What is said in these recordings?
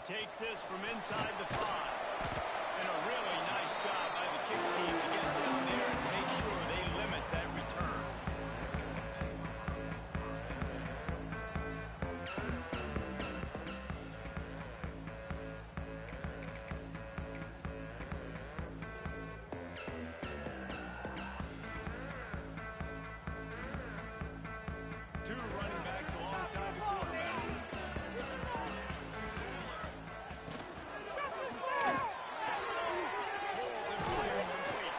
takes this from inside the 5. And a really nice job by the kick team to get down there and make sure they limit that return. Two running backs alongside the quarterback. Holes and fires complete.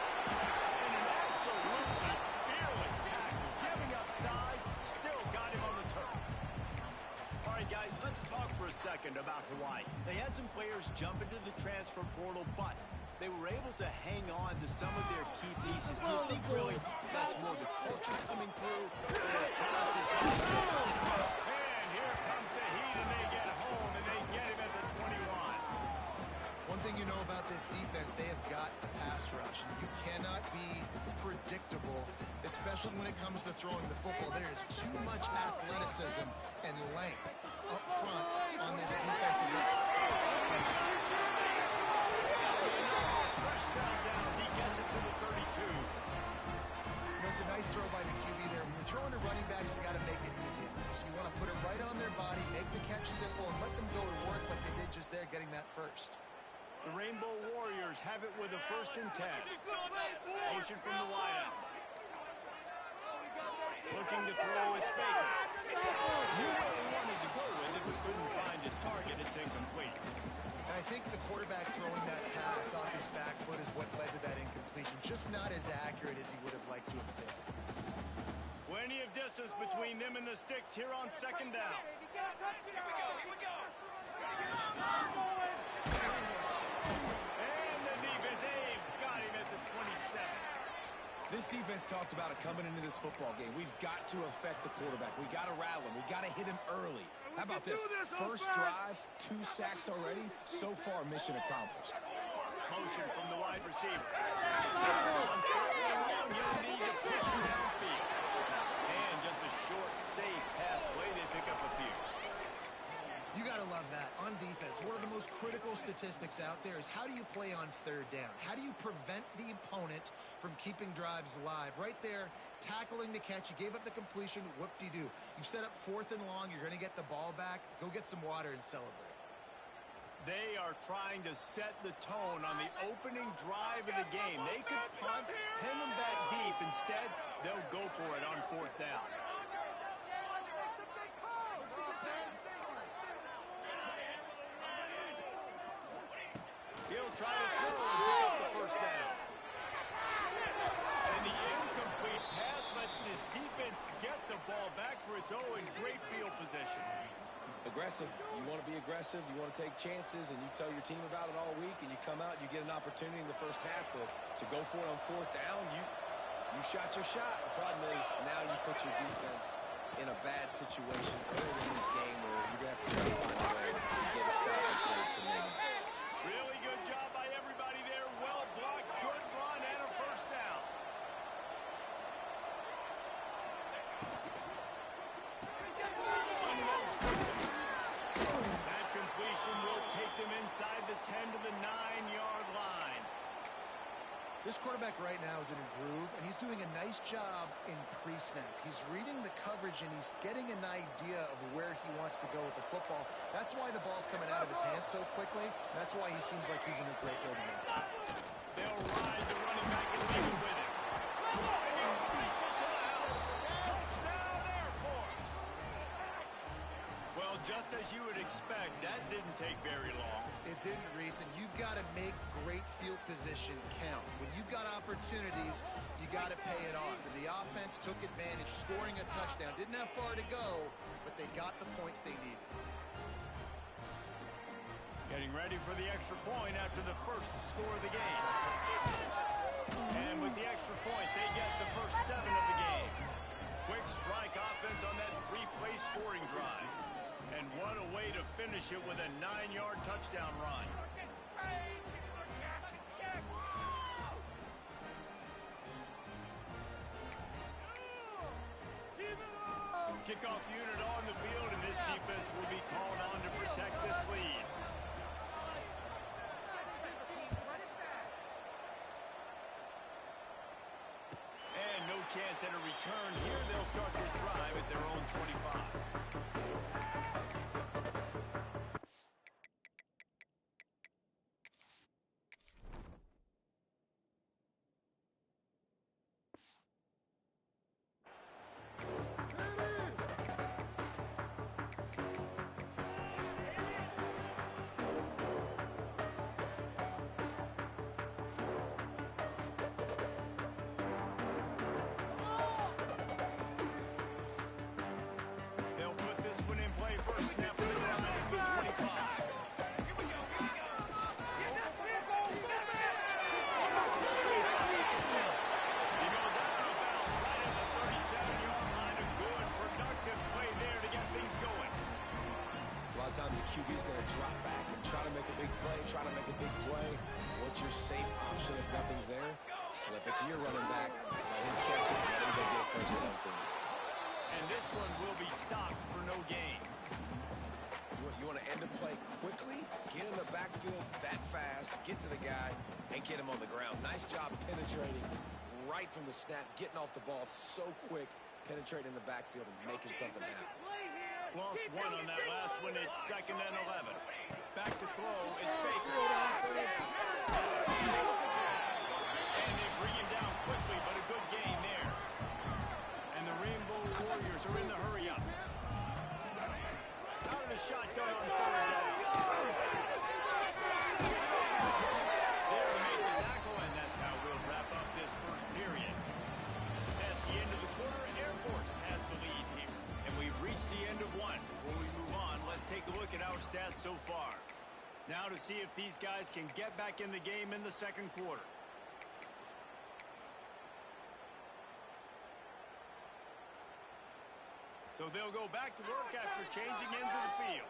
And an absolutely fearless tackle. Giving up size, still got him on the turf. All right, guys, let's talk for a second about Hawaii. They had some players jump into the transfer portal, but they were able to hang on to some of their key pieces. Do you think really that's more the culture coming through? And here comes the heat, and they get home, and they get him at the 21. One thing you know about this defense, they have got a pass rush. You cannot be predictable, especially when it comes to throwing the football. There is too much athleticism and length up front on this defensive line. Fresh settle down. He gets it to the 32. It's a nice throw by the QB there. When you're throwing to running backs, you got to make it easy. So you want to put it right on their body, make the catch simple, and let them go to work like they did just there, getting that first. The Rainbow Warriors have it with a 1st and 10. Motion from the wideout. Looking to throw, it's Baker. Knew where he wanted to go with it, but couldn't find his target. It's incomplete. And I think the quarterback throwing that pass off his back foot is what led to that incompletion. Just not as accurate as he would have liked to have been. Plenty of distance between them and the sticks here on 2nd down. And the defense, they've got him at the 27. This defense talked about it coming into this football game. We've got to affect the quarterback. We got to rattle him. We got to hit him early. How about this? First drive, 2 sacks already. So far, mission accomplished. Motion from the wide receiver. On 3rd and long, you'll need to push him downfield. And just a short, safe pass play. They pick up a few. You got to love that. On defense, one of the most critical statistics out there is how do you play on 3rd down? How do you prevent the opponent from keeping drives alive? Right there, tackling the catch. You gave up the completion. Whoop-de-doo. You've set up 4th and long. You're going to get the ball back. Go get some water and celebrate. They are trying to set the tone on the opening drive of the game. They could punt, pin them back deep. Instead, they'll go for it on 4th down. He'll try to throw and pick up the 1st down. And the incomplete pass lets this defense get the ball back for its own great field position. Aggressive. You want to be aggressive. You want to take chances, and you tell your team about it all week, and you come out and you get an opportunity in the first half to go for it on 4th down. You shot your shot. The problem is now you put your defense in a bad situation early in this game where you're going to have to try to find a way to get a stop and create some momentum. Really good job by everybody there. Well blocked, good run, and a 1st down. Unloads quickly. That completion will take them inside the 10 to the 9-yard line. This quarterback right now is in a groove, and he's doing a nice job in pre-snap. He's reading the coverage, and he's getting an idea of where he wants to go with the football. That's why the ball's coming out of his hands so quickly. That's why he seems like he's in a great rhythm. They'll ride the running back and leave it with him. And release it to the house. Touchdown, Air Force. Well, just as you would expect, that didn't take very long. It didn't, Reese, and you've got to make great field position count. When you've got opportunities, you got to pay it off. And the offense took advantage, scoring a touchdown. Didn't have far to go, but they got the points they needed. Getting ready for the extra point after the first score of the game. And with the extra point, they get the first 7 of the game. Quick strike offense on that 3-play scoring drive. And what a way to finish it with a 9-yard touchdown run. Kickoff unit on the field, and this defense will be called on to protect this lead. chance at a return. Here they'll start this drive at their own 25. They'll put this one in play first snap of the drive at the 25. He goes out of bounds right at the 37-yard line. A good, productive play there to get things going. A lot of times the QB's going to drop back and try to make a big play, What's your safe option if nothing's there? Slip it to your running back. Let him catch it. Let him go get a first down for you. And this one will be stopped for no gain. You want to end the play quickly, get in the backfield that fast, get to the guy, and get him on the ground. Nice job penetrating right from the snap, getting off the ball so quick, penetrating the backfield and making something happen. Lost one on that last one. It's 2nd and 11. Back to throw. It's Baker. And they bring him down quickly, but a good gain there. And the Rainbow Warriors are in the hurry-up. Out of the shotgun on 3rd down. There, make the tackle, and that's how we'll wrap up this first period. That's the end of the quarter. Air Force has the lead here. And we've reached the end of one. Before we move on, let's take a look at our stats so far. Now to see if these guys can get back in the game in the second quarter. So they'll go back to work after changing into the field.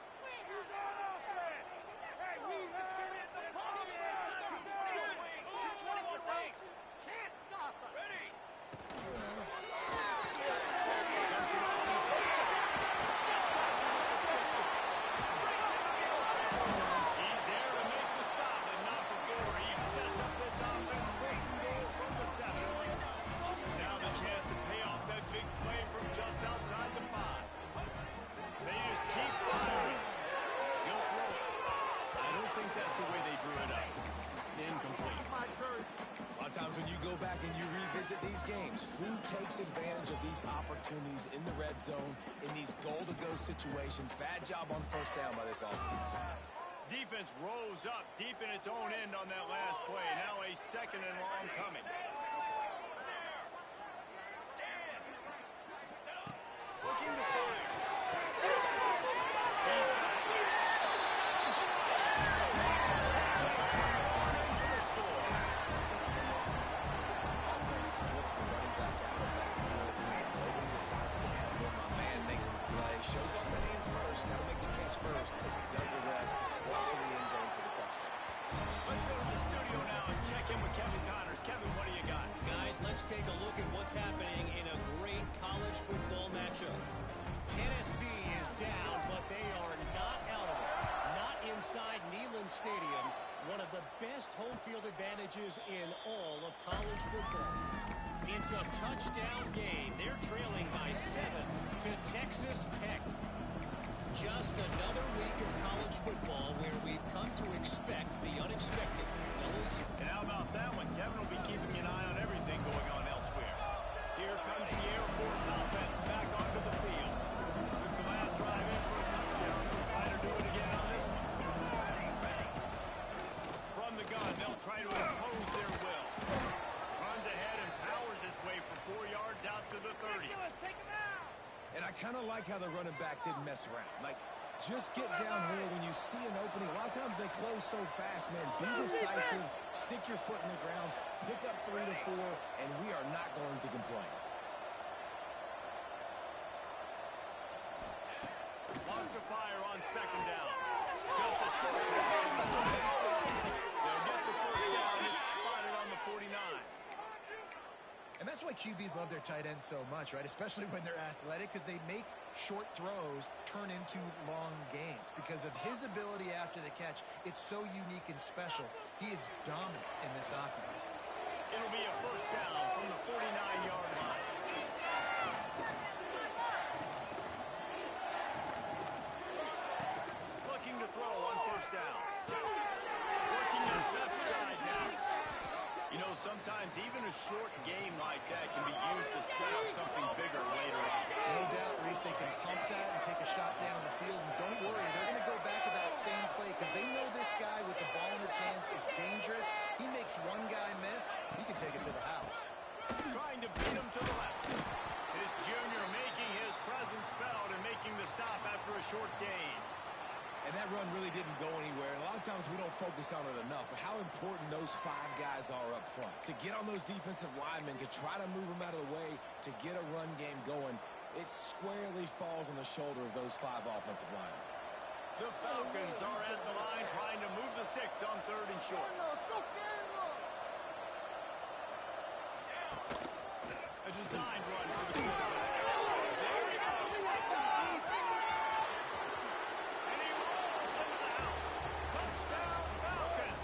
He's there to make the stop, and not before. He sets up this offense, 1st and goal from the 7. Now the chance to pay off that big play from just outside the 5. They just keep firing. He'll throw it. I don't think that's the way they drew it up. Incomplete. A lot of times when you go back and you revisit these games, who takes advantage of these opportunities in the red zone, in these goal-to-go situations? Bad job on 1st down by this offense. Defense rose up deep in its own end on that last play. Now a 2nd and long coming. Looking to fire. He's got it. For the score. Offense slips the running back out of the backfield. Nobody decides to cover. My man makes the play. Shows off the hands first. Got to make the catch first. Does the rest. Walks in the end zone for the touchdown. Let's go to the studio now and check in with Kevin Connors. Kevin, what do you got? Guys, let's take a look at what's happening in a great college football matchup. Tennessee is down, but they are not out of it. Not inside Neyland Stadium, one of the best home field advantages in all of college football. It's a touchdown game. They're trailing by 7 to Texas Tech. Just another week of college football where we've come to expect the unexpected, fellas. And how about that one? Kevin will be keeping an eye on everything going on elsewhere. Here comes the Air Force offense back onto the field. Took the last drive in for a touchdown. They'll try to do it again on this one. From the gun, they'll try to impose their will. Runs ahead and powers his way for 4 yards out to the 30. And I kind of like how the running back didn't mess around. Like, just get downhill when you see an opening. A lot of times they close so fast, man. Be decisive, stick your foot in the ground, pick up 3 to 4, and we are not going to complain. Lost to fire on 2nd down. Just a short pass. They'll get the 1st down. It's spotted on the 49. And that's why QBs love their tight ends so much, right? Especially when they're athletic, because they make short throws turn into long gains. Because of his ability after the catch, it's so unique and special. He is dominant in this offense. It'll be a 1st down from the 49-yard line. short game like that can be used to set up something bigger later on. No doubt, Reese, they can pump that and take a shot down the field. And don't worry, they're going to go back to that same play because they know this guy with the ball in his hands is dangerous. He makes one guy miss, he can take it to the house. Trying to beat him to the left. This junior making his presence felt and making the stop after a short gain. And that run really didn't go anywhere. And a lot of times we don't focus on it enough. But how important those 5 guys are up front. To get on those defensive linemen, to try to move them out of the way, to get a run game going, it squarely falls on the shoulder of those 5 offensive linemen. The Falcons are at the line trying to move the sticks on 3rd and short. A designed run for the quarterback. There he goes. And he rolls into the house. Touchdown, Falcons.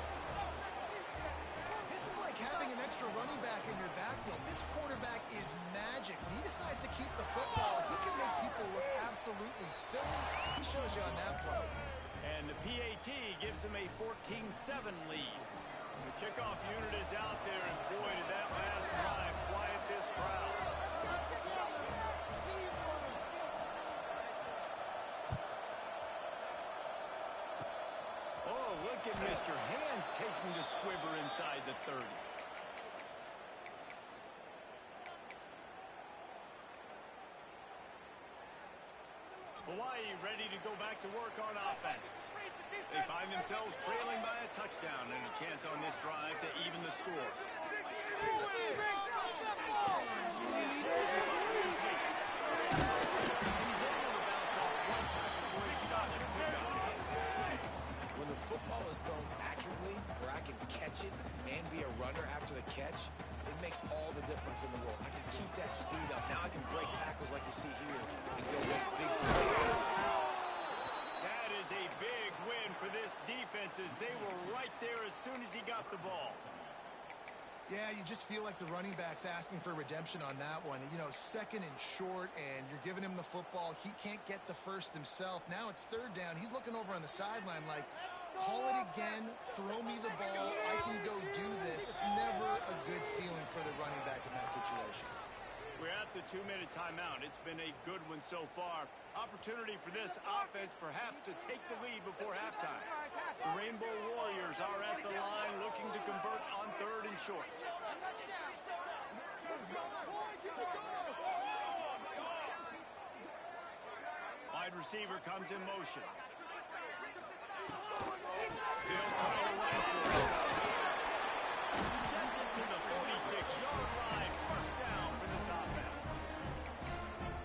This is like having an extra running back in your backfield. This quarterback is magic. When he decides to keep the football, he can make people look absolutely silly. He shows you on that play. And the PAT gives him a 14-7 lead. The kickoff unit is out there, and boy, did that last drive quiet this crowd. Oh, look at Mr. Hands taking the squibber inside the 30. Hawaii ready to go back to work on offense. They find themselves trailing by a touchdown and a chance on this drive to even the score. When the football is thrown accurately, where I can catch it and be a runner after the catch, it makes all the difference in the world. I can keep that speed up. Now I can break tackles like you see here and go make big plays. That is a big win for this defense as they were right there as soon as he got the ball. Yeah, you just feel like the running back's asking for redemption on that one. You know, 2nd and short, and you're giving him the football. He can't get the first himself. Now it's 3rd down. He's looking over on the sideline like, call it again, throw me the ball, I can go do this. It's never a good feeling for the running back in that situation. We're at the 2-minute timeout. It's been a good one so far. Opportunity for this offense perhaps to take the lead before halftime. The Rainbow Warriors are at the line looking to convert on 3rd and short. Wide receiver comes in motion. They'll try to run for it. Gets it to the 46-yard line. First down for this offense.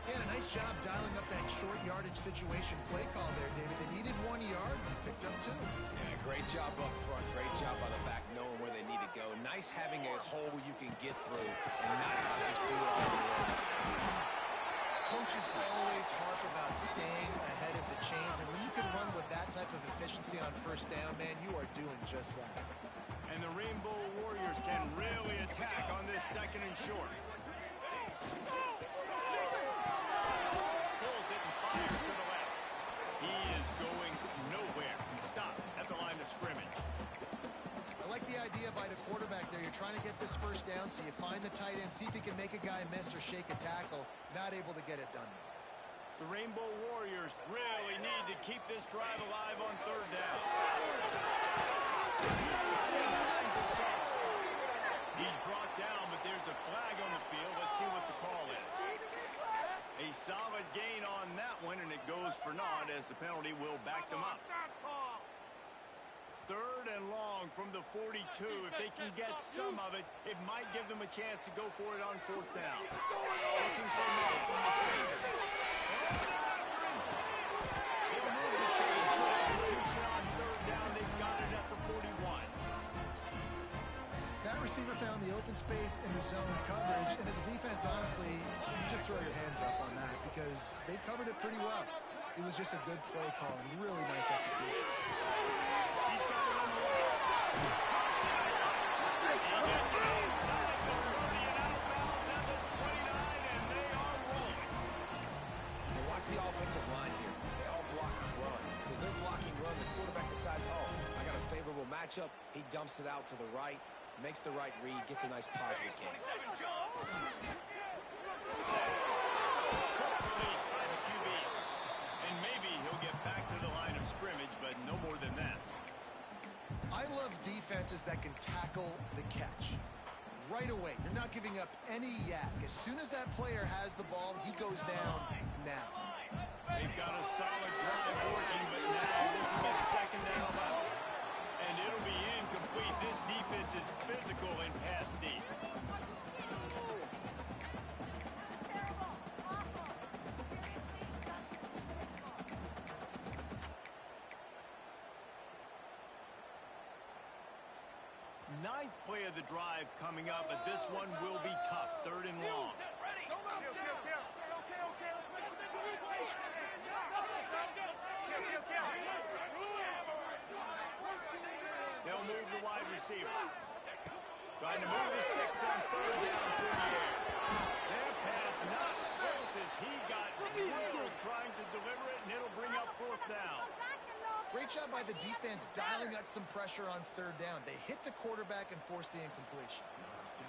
Yeah, nice job dialing up that short yardage situation play call there, David. They needed 1 yard, picked up 2. Yeah, great job up front. Great job by the back knowing where they need to go. Nice having a hole you can get through and not have to just do it all the way. Coaches always harp about staying ahead of the chains, and when you can run with that type of efficiency on first down, man, you are doing just that. And the Rainbow Warriors can really attack on this 2nd and short. Pulls it and fires to the left. He is going nowhere. Stop at the line of scrimmage. I like the idea by the quarterback there. You're trying to get this first down, so you find the tight end, see if he can make a guy miss or shake a tackle. Not able to get it done. The Rainbow Warriors really need to keep this drive alive on 3rd down. He's brought down, but there's a flag on the field. Let's see what the call is. A solid gain on that one, and it goes for naught as the penalty will back them up. 3rd and long from the 42. If they can get some of it, it might give them a chance to go for it on 4th down. Looking for Mark on the trigger. They'll move the chains to execution on 3rd down. They've got it at the 41. That receiver found the open space in the zone coverage, and as a defense, honestly, you just throw your hands up on that because they covered it pretty well. It was just a good play call and really nice execution. He's got it on the way. He gets it inside the 30 and outbounds at the 29, and they are rolling. And watch the offensive line here. They all block run. Because they're blocking run, the quarterback decides, oh, I got a favorable matchup. He dumps it out to the right. makes the right read, gets a nice positive game. Released by the QB. And maybe he'll get back to the line of scrimmage, but no more than that. I love defenses that can tackle the catch. Right away, you're not giving up any yak. As soon as that player has the ball, he goes down now. They've got a solid drive working, but now looking at second down level. And it'll be incomplete. This defense is physical in pass deep. Ninth play of the drive coming up, but this one will be tough. Third and long. They'll move the wide receiver. Trying to move the sticks on third down through the air. Their pass not close as he got drilled trying to deliver it, and it'll bring up fourth down. Great job by the defense dialing up some pressure on third down. They hit the quarterback and force the incompletion.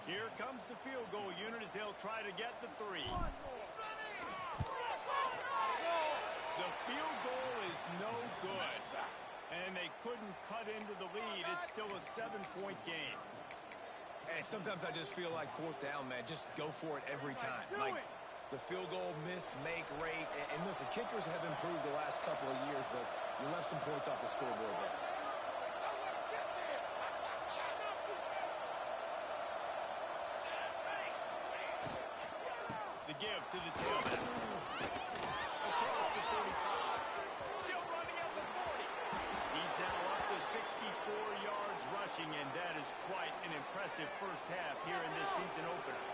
Here comes the field goal unit as they'll try to get the 3. The field goal is no good. And they couldn't cut into the lead. It's still a 7-point game. And sometimes I just feel like fourth down, man. Just go for it every time. Like the field goal miss-make rate. And listen, kickers have improved the last couple of years, but you left some points off the scoreboard there. The give to the tailback. Across the 45. Still running at the 40. He's now up to 64 yards rushing, and that is quite an impressive first half here in this season opener.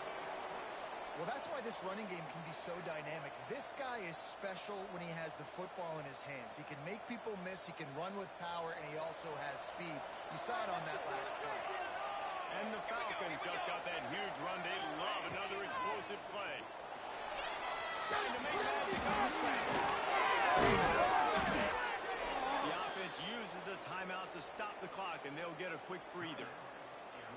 Well, that's why this running game can be so dynamic. This guy is special when he has the football in his hands. He can make people miss, he can run with power, and he also has speed. You saw it on that last play. And the Falcons just got that huge run. They love another explosive play. Trying to make magic on the scramble. The offense uses a timeout to stop the clock, and they'll get a quick breather.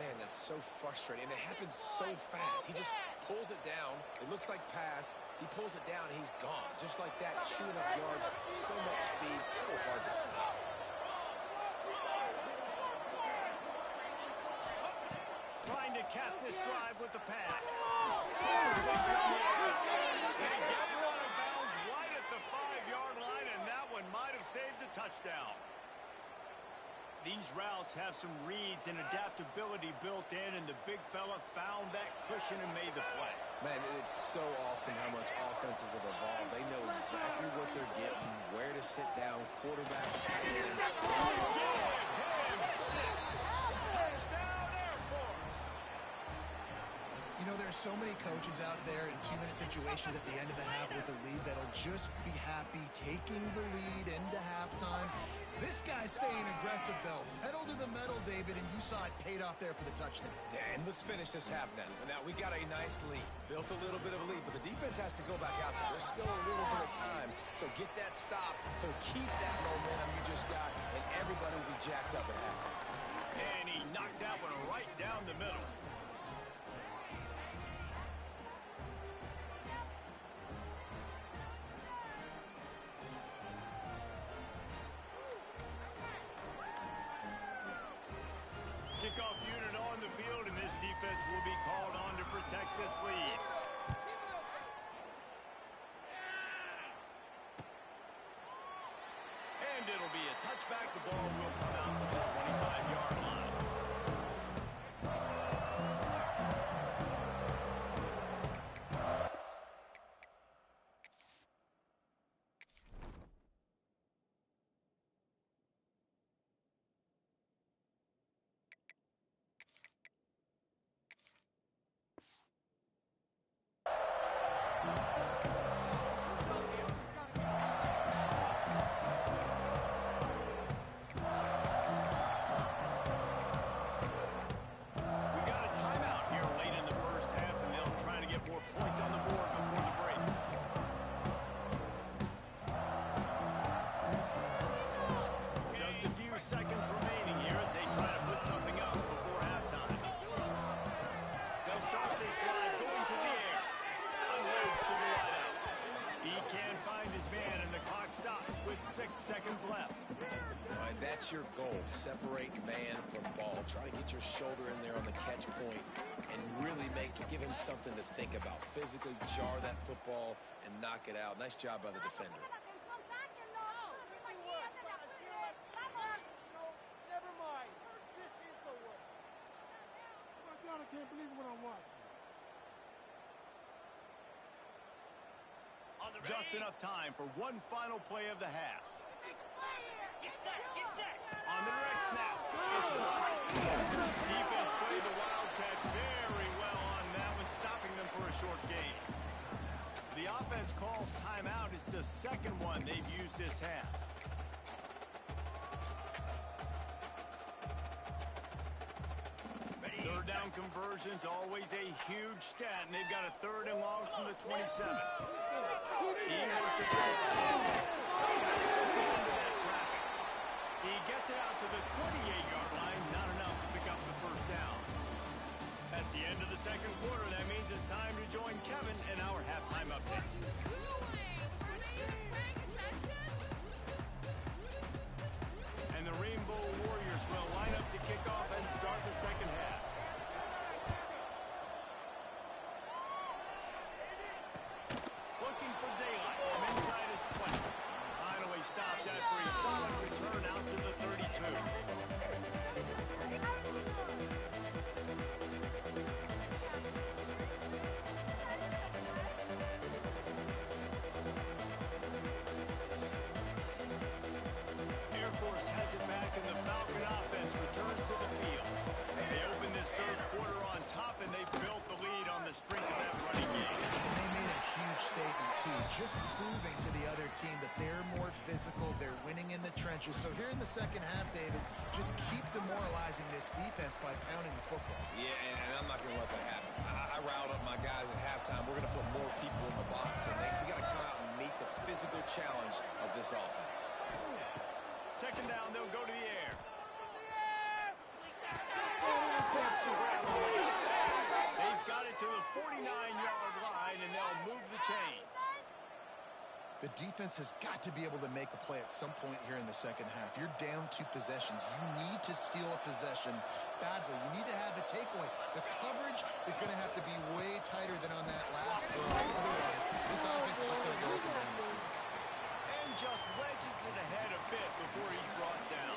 Man, that's so frustrating. And it happens so fast. He just pulls it down. It looks like pass. He pulls it down, and he's gone. Just like that, chewing up yards. So much speed, so hard to stop. Trying to cap this drive with the pass. They get one of bounds right at the 5-yard line, and that one might have saved a touchdown. These routes have some reads and adaptability built in, and the big fella found that cushion and made the play. Man, it's so awesome how much offenses have evolved. They know exactly what they're getting, where to sit down, quarterback, tight end. Give him 6. Touchdown, Air Force. You know, there's so many coaches out there in 2-minute situations at the end of the half with the lead that'll just be happy taking the lead into halftime. This guy's staying aggressive, though. Pedal to the metal, David, and you saw it paid off there for the touchdown. Yeah, and let's finish this half now. Now, we got a nice lead. Built a little bit of a lead, but the defense has to go back out there. There's still a little bit of time. So get that stop to keep that momentum you just got, and everybody will be jacked up at halftime. And he knocked that one right down the middle. Kickoff unit on the field, and this defense will be called on to protect this lead. And it'll be a touchback. The ball will come out to the 25-yard line. with 6 seconds left. All right, that's your goal. Separate man from ball. Try to get your shoulder in there on the catch point and really give him something to think about. Physically jar that football and knock it out. Nice job by the defender. Never mind. This is the worst. Oh my God, I can't believe what I'm watching. Just enough time for one final play of the half. Get set, get set. On the direct snap. Defense played the Wildcat very well on that one, stopping them for a short gain. The offense calls timeout. It's the second one they've used this half. Third down conversions, always a huge stat, and they've got a 3rd and long from the 27. He goes to somehow gets it into that traffic. He gets it out to the 28-yard line, not enough to pick up the first down. That's the end of the second quarter. That means it's time to join Kevin in our halftime update. And the Rainbow Warriors will line up to kick off and start the second half. Looking for daylight from inside his 20. Finally stopped after a solid return out to the 32. Air Force has it back, and the Falcon offense returns to the field. They open this third quarter on top, and they built the lead on the strength of that running game. And they made a huge statement, too, just proving to the other team that they're more physical, they're winning in the trenches. So here in the second half, David, just keep demoralizing this defense by pounding the football. Yeah, and I'm not going to let that happen. I riled up my guys at halftime. We're going to put more people in the box, and we got to come out and meet the physical challenge of this offense. Second down, they'll go to the air. They've got it to the 49-yard line, and they'll move the chains. The defense has got to be able to make a play at some point here in the second half. You're down 2 possessions. You need to steal a possession badly. You need to have a takeaway. The coverage is going to have to be way tighter than on that last throw. Otherwise, this offense is just going to go up and down the field. And just wedges it ahead a bit before he's brought down.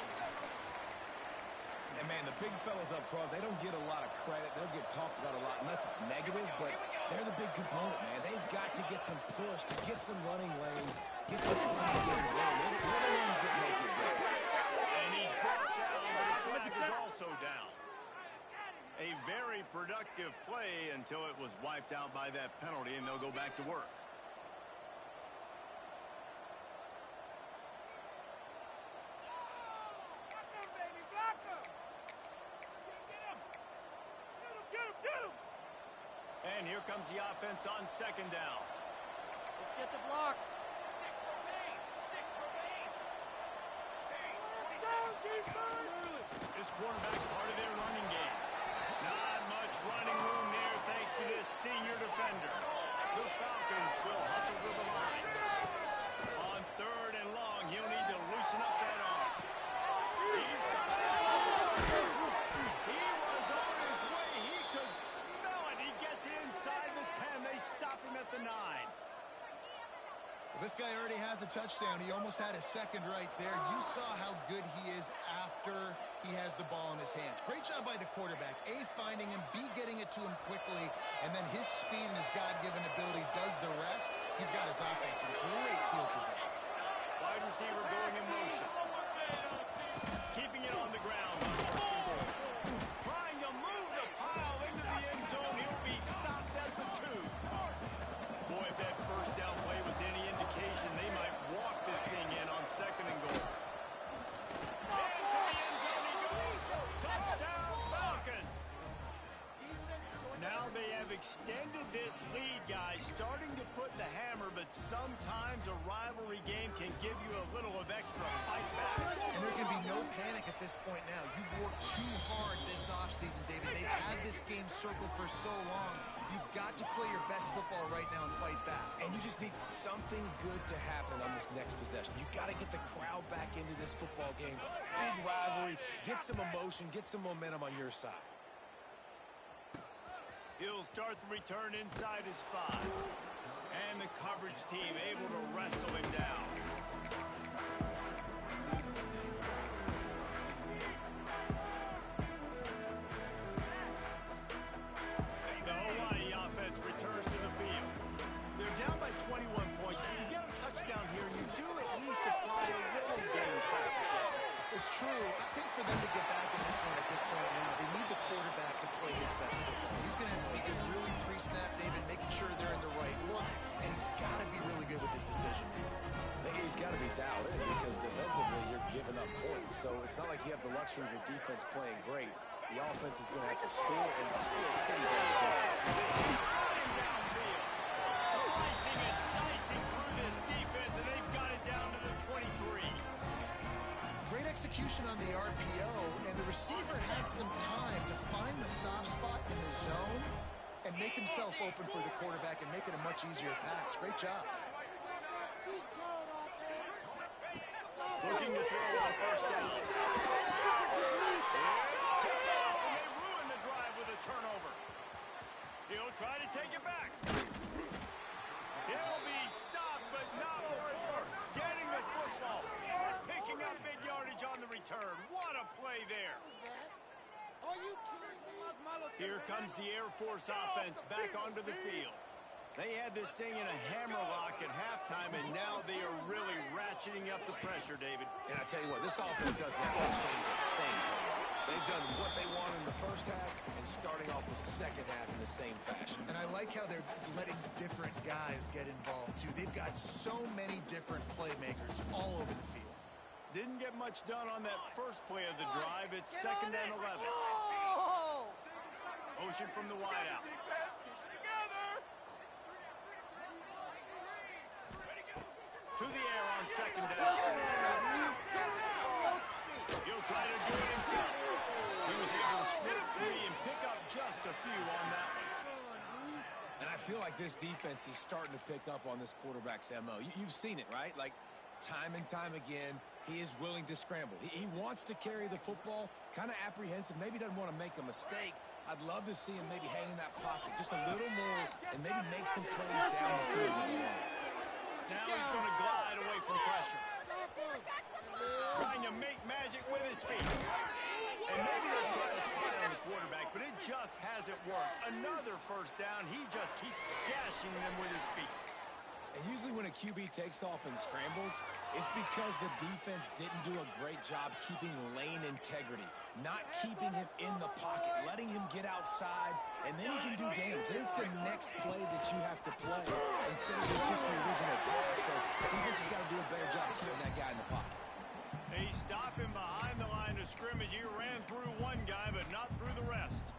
And, man, the big fellas up front, they don't get a lot of credit. They'll get talked about a lot unless it's negative, but they're the big component, man. They've got to get some push, to get some running lanes, get this running game going. They're the ones that make it go. And he's brought down, but the flag is also down. A very productive play until it was wiped out by that penalty, and they'll go back to work. And here comes the offense on second down. Let's get the block. This quarterback part of their running game. Not much running room there thanks to this senior defender. The Falcons will hustle to the line. On 3rd and long, he'll need to loosen up that arm. He's got this. He was on his way. He could smell it. He gets inside the 10. They stop him at the 9. Well, this guy already has a touchdown. He almost had a second right there. You saw how good he is after he has the ball in his hands. Great job by the quarterback. A, finding him. B, getting it to him quickly. And then his speed and his God-given ability does the rest. He's got his offense in great field position. Wide receiver going in motion. Keeping it on the ground. Trying to move the pile into the end zone. He'll be stopped at the 2. Boy, if that first down play was any indication, they might walk this thing in on 2nd and goal. Into the end zone he goes. Touchdown, Falcons. Now they have extended this lead, guys, starting to put the hammer, but sometimes a rivalry game can give you a little of extra fight back. And there can be no panic at this point now. You've worked too hard this offseason, David. They've had this game circled for so long. You've got got to play your best football right now and fight back. And you just need something good to happen on this next possession. You got to get the crowd back into this football game. Big rivalry. Get some emotion. Get some momentum on your side. He'll start the return inside his 5. And the coverage team able to wrestle him down. The Hawaii offense returns to the field. They're down by 21 points. If you get a touchdown here, you do at least apply a little game pressure. It's true. I think for them to get back in this one at this point now, they need the quarterback to play his best football. He's going to have to be good really pre-snap, David, making sure they're in the right looks, and he's got to be really good with his decision. He's got to be dialed in because defensively you're giving up points. So it's not like you have the luxury of your defense playing great. The offense is going to have to score and score pretty damn quick. Downfield. Slicing and dicing through this defense, and they've got it down to the 23. Great execution on the RPO, and the receiver had some time to find the soft spot in the zone and make himself open for the quarterback and make it a much easier pass. Great job. Looking to throw on first down. They ruin the drive with a turnover. He'll try to take it back. He'll be stopped, but not before getting the football and picking up big yardage on the return. What a play there. Here comes the Air Force offense back onto the field. They had this thing in a hammerlock at halftime, and now they are really ratcheting up the pressure, David. And I tell you what, this offense doesn't have to change a thing. They've done what they want in the first half and starting off the second half in the same fashion. And I like how they're letting different guys get involved, too. They've got so many different playmakers all over the field. Didn't get much done on that first play of the drive. It's 2nd and 11. Motion from the wideout. To the air on 2nd down. He'll try to do it himself. He was able to split free and pick up just a few on that one. And I feel like this defense is starting to pick up on this quarterback's MO. You've seen it, right? Like, time and time again, he is willing to scramble. He wants to carry the football, kind of apprehensive, maybe doesn't want to make a mistake. I'd love to see him maybe hang in that pocket just a little more and maybe make some plays down the field with the ball. Now he's going to glide away from pressure. Trying to make magic with his feet. And maybe they're trying to spy on the quarterback, but it just hasn't worked. Another first down. He just keeps gashing them with his feet. And usually when a QB takes off and scrambles, it's because the defense didn't do a great job keeping lane integrity, not keeping him in the pocket, letting him get outside, and then he can do damage. Then it's the next play that you have to play instead of just the original pass. So defense has got to do a better job keeping that guy in the pocket. They stop him behind the line of scrimmage. He ran through one guy, but not through the rest.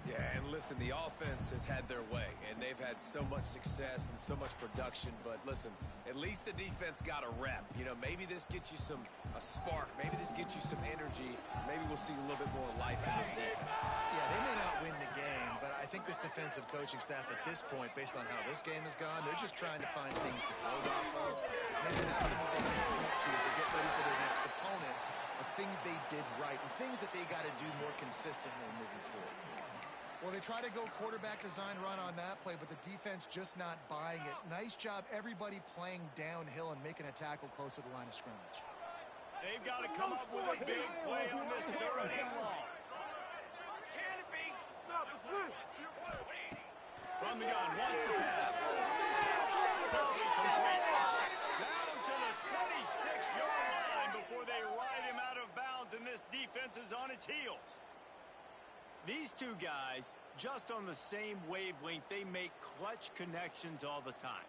Yeah, and listen, the offense has had their way, and they've had so much success and so much production. But listen, at least the defense got a rep. You know, maybe this gets you a spark. Maybe this gets you some energy. Maybe we'll see a little bit more life in this defense. Yeah, they may not win the game, but I think this defensive coaching staff at this point, based on how this game has gone, they're just trying to find things to build off of. Maybe that's something they can point to as they get ready for their next opponent, of things they did right and things that they got to do more consistently moving forward. Well, they try to go quarterback design run on that play, but the defense just not buying it. Nice job, everybody playing downhill and making a tackle close to the line of scrimmage. They've got to come up with a big play on this 3rd and long. From the gun, wants to pass. Probably complete. Down to the 26-yard line before they ride him out of bounds, and this defense is on its heels. These two guys, just on the same wavelength, they make clutch connections all the time.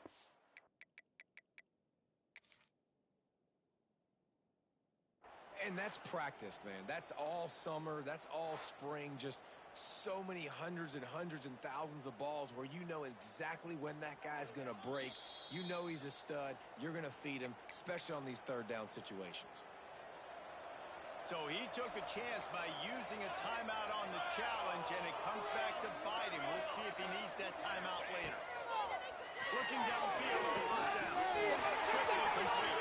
And that's practice, man. That's all summer. That's all spring. Just so many hundreds and thousands of balls where you know exactly when that guy's going to break. You know he's a stud. You're going to feed him, especially on these 3rd down situations. So he took a chance by using a timeout on the challenge, and it comes back to bite him. We'll see if he needs that looking downfield on first down. Quickly complete.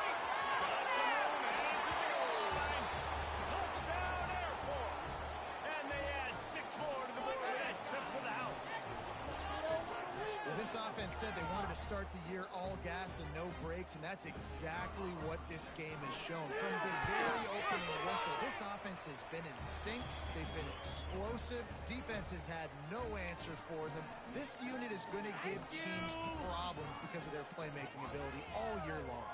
Got some room and to the goal line. Touchdown, Air Force. And they add 6 more to the board with that trip to the house. Well, this offense said they wanted to start the year all gas and no brakes, and that's exactly what this game has shown. From the very opening whistle, this offense has been in sync. They've been explosive. Defense has had no answer for them. This unit is going to give teams problems because of their playmaking ability all year long.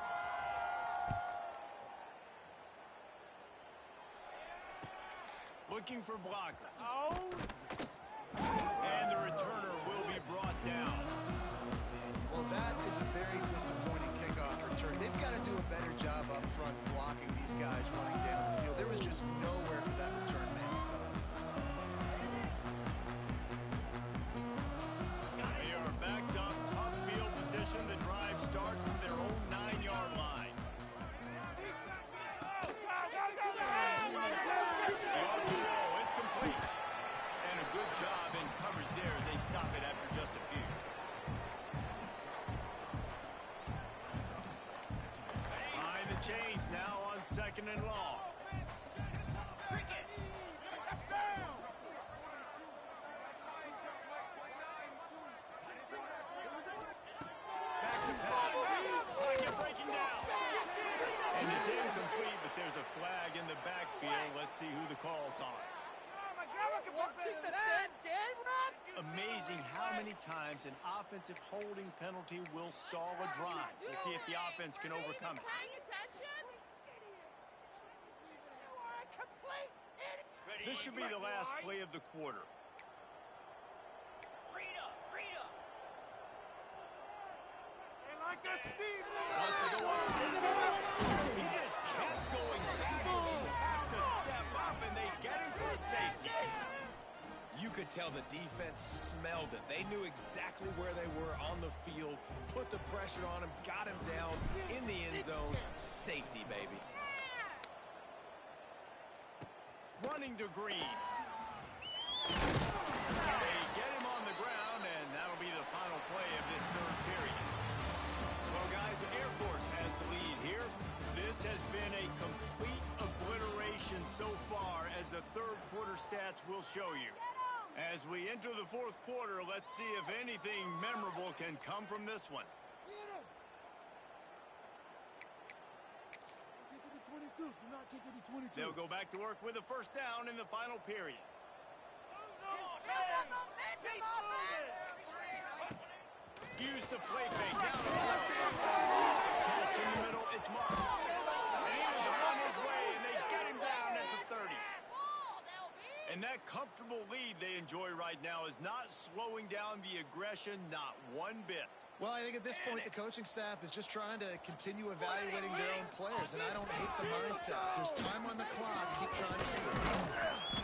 Looking for blockers. And the returner will be brought down. Well, that is a very disappointing kickoff return. They've got to do a better job up front blocking these guys running down the field. There was just nowhere for that return man to go. They are backed up, tough field position. The drive starts from their own 9-yard line. It's complete. And a good job in coverage there. They stop it after just a few. Behind the chains now on 2nd and long. Back to pass. Pocket breaking down. And it's incomplete, but there's a flag in the backfield. Let's see who the call's on. Amazing how many times an offensive holding penalty will stall a drive. We'll see if the offense can overcome it. This should be the last play of the quarter. Wants to go up. He just kept going backwards. You have to step up, and they get him for a safety. You could tell the defense smelled it. They knew exactly where they were on the field, put the pressure on him, got him down in the end zone. Safety, baby. Running to Green. They get him on the ground, and that'll be the final play of this third period. Well, guys, Air Force has the lead here. This has been a complete obliteration so far, as the third quarter stats will show you. As we enter the fourth quarter, let's see if anything memorable can come from this one. They'll go back to work with a first down in the final period. Use the play fake down the left. Catch in the middle, it's Marks. And he was on his way, and they get him down at the 30. And that comfortable lead they enjoy right now is not slowing down the aggression, not one bit. Well, I think at this point, the coaching staff is just trying to continue evaluating their own players, and I don't hate the mindset. There's time on the clock. Keep trying to score.